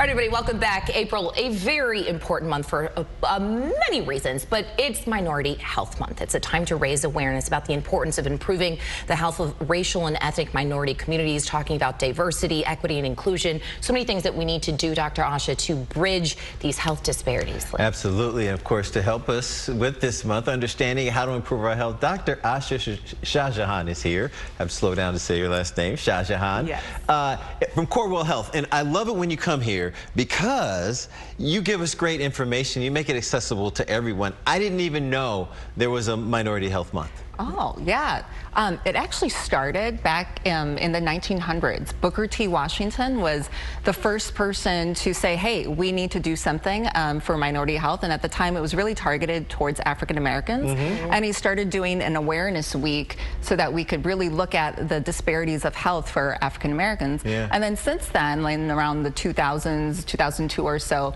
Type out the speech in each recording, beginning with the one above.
right, everybody, welcome back. April, a very important month for many reasons, but it's Minority Health Month. It's a time to raise awareness about the importance of improving the health of racial and ethnic minority communities, talking about diversity, equity, and inclusion. So many things that we need to do, Dr. Asha, to bridge these health disparities. Absolutely, and of course, to help us with this month, understanding how to improve our health, Dr. Asha Shahjahan is here. I have to slow down to say your last name, Shahjahan. Yes. From Corewell Health, and I love it when you come here because you give us great information. You make it accessible to everyone. I didn't even know there was a Minority Health Month. Oh, yeah. It actually started back in the 1900s. Booker T. Washington was the first person to say, hey, we need to do something for minority health. And at the time, it was really targeted towards African Americans. And he started doing an awareness week so that we could really look at the disparities of health for African Americans. And then since then, like around the 2000s, 2002 or so,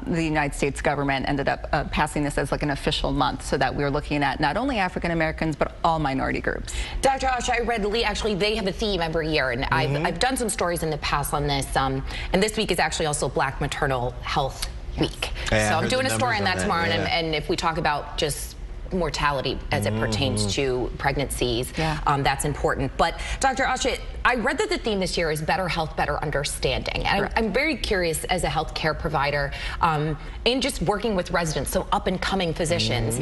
the United States government ended up passing this as like an official month so that we were looking at not only African Americans, but all minority groups. Dr. Asha, I read actually they have a theme every year, and I've done some stories in the past on this, and this week is actually also Black Maternal Health Week. Yeah, so I'm doing a story on that tomorrow, yeah. and if we talk about just mortality as it pertains to pregnancies, that's important. But Dr. Asha, I read that the theme this year is better health, better understanding. And I'm very curious as a healthcare provider in just working with residents, so up and coming physicians,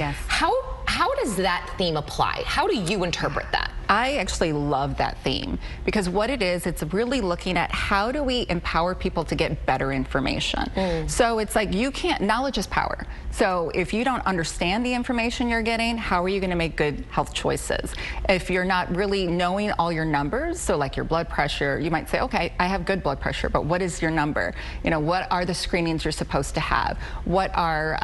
how does that theme apply? How do you interpret that? I actually love that theme because what it is, it's really looking at how do we empower people to get better information. So it's like knowledge is power. So if you don't understand the information you're getting, how are you going to make good health choices? If you're not really knowing all your numbers, so like your blood pressure, you might say, okay, I have good blood pressure, but what is your number? You know, what are the screenings you're supposed to have? What are,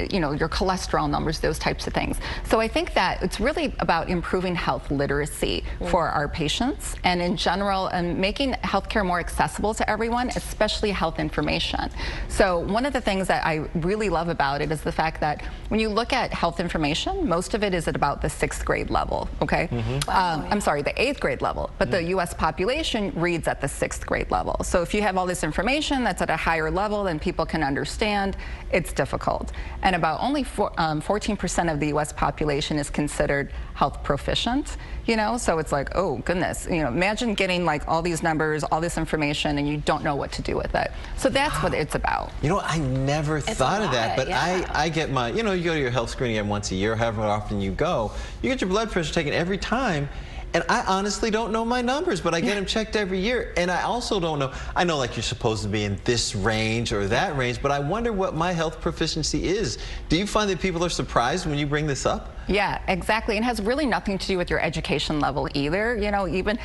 you know, your cholesterol numbers, those types of things. So I think that it's really about improving health literacy for our patients and in general, and making healthcare more accessible to everyone, especially health information. So one of the things that I really love about it is the fact that when you look at health information, most of it is at about the 6th grade level, okay? I'm sorry, the 8th grade level, but the U.S. population reads at the 6th grade level. So if you have all this information that's at a higher level than people can understand, it's difficult. And about only 14% of the U.S. population is considered health proficient, you know? So it's like, oh goodness, you know, imagine getting like all these numbers, all this information, and you don't know what to do with it. So that's what it's about. You know, I never thought of that, but I get my, you know, you go to your health screening once a year, however often you go, you get your blood pressure taken every time. And I honestly don't know my numbers, but I get them checked every year. And I also don't know, I know like you're supposed to be in this range or that range, but I wonder what my health proficiency is. Do you find that people are surprised when you bring this up? Yeah, exactly. And it has really nothing to do with your education level either. You know, even,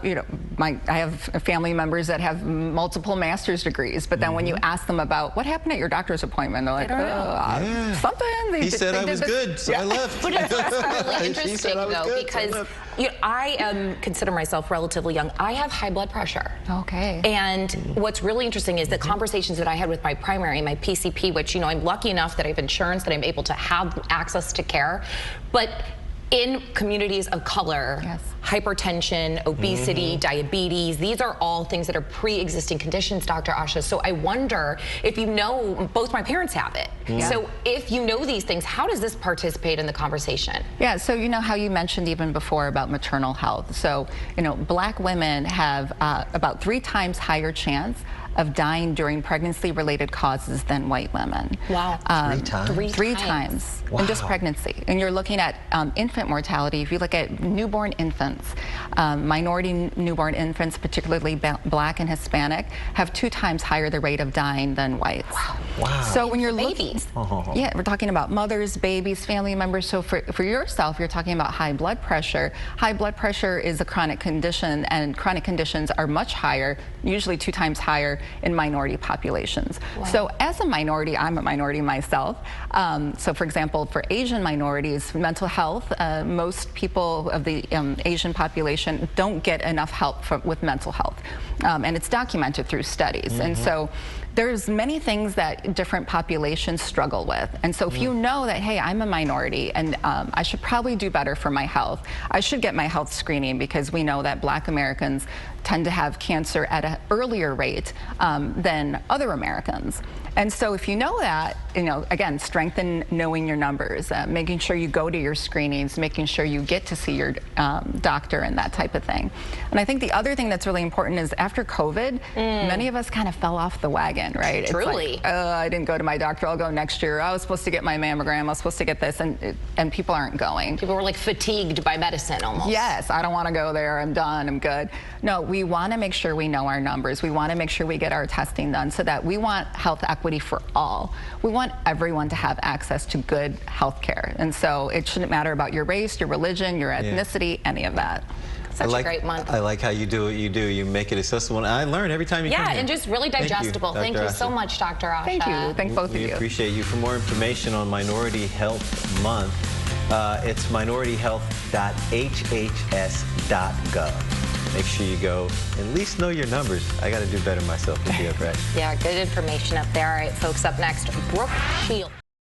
you know, I have family members that have multiple master's degrees, but then when you ask them about what happened at your doctor's appointment, they're like, something. He said I was good, so I left. But it's really interesting though, because you know, I consider myself relatively young. I have high blood pressure. Okay. And what's really interesting is the conversations that I had with my primary, my PCP, which, you know, I'm lucky enough that I have insurance, that I'm able to have access to care. But in communities of color, hypertension, obesity, diabetes, these are all things that are pre-existing conditions, Dr. Asha. So I wonder if you know, both my parents have it. So if you know these things, how does this participate in the conversation? Yeah, so you know how you mentioned even before about maternal health. So, you know, Black women have about 3 times higher chance of dying during pregnancy-related causes than white women. Wow. 3 times? 3 times in just pregnancy. And you're looking at infant mortality. If you look at newborn infants, minority newborn infants, particularly Black and Hispanic, have 2 times higher the rate of dying than whites. Wow. So when you're looking, babies. Yeah, we're talking about mothers, babies, family members. So for yourself, you're talking about high blood pressure. High blood pressure is a chronic condition, and chronic conditions are much higher, usually 2 times higher in minority populations. So as a minority, I'm a minority myself. So for example, for Asian minorities, mental health, most people of the Asian population don't get enough help with mental health. And it's documented through studies. And so there's many things that different populations struggle with. And so if you know that, hey, I'm a minority and I should probably do better for my health, I should get my health screening, because we know that Black Americans tend to have cancer at an earlier rate than other Americans. And so if you know that, again, strengthen knowing your numbers, making sure you go to your screenings, making sure you get to see your doctor and that type of thing. And I think the other thing that's really important is after COVID, many of us kind of fell off the wagon, right? Truly. It's like, I didn't go to my doctor, I'll go next year. I was supposed to get my mammogram, I was supposed to get this, and people aren't going. People were like fatigued by medicine almost. Yes, I don't want to go there, I'm done, I'm good. No, we want to make sure we know our numbers. We want to make sure we get our testing done so that we want health equity for all. We want everyone to have access to good health care. And so it shouldn't matter about your race, your religion, your ethnicity, any of that. Such a great month. I like how you do what you do. You make it accessible. And I learn every time you come here. Yeah, and just really digestible. Thank you so much, Dr. Asha. Thank you. Thank both of you. We appreciate you. For more information on Minority Health Month, it's minorityhealth.hhs.gov. Make sure you go. At least know your numbers. I got to do better myself to be up, right? Yeah, good information up there. All right, folks, up next, Brooke Shields.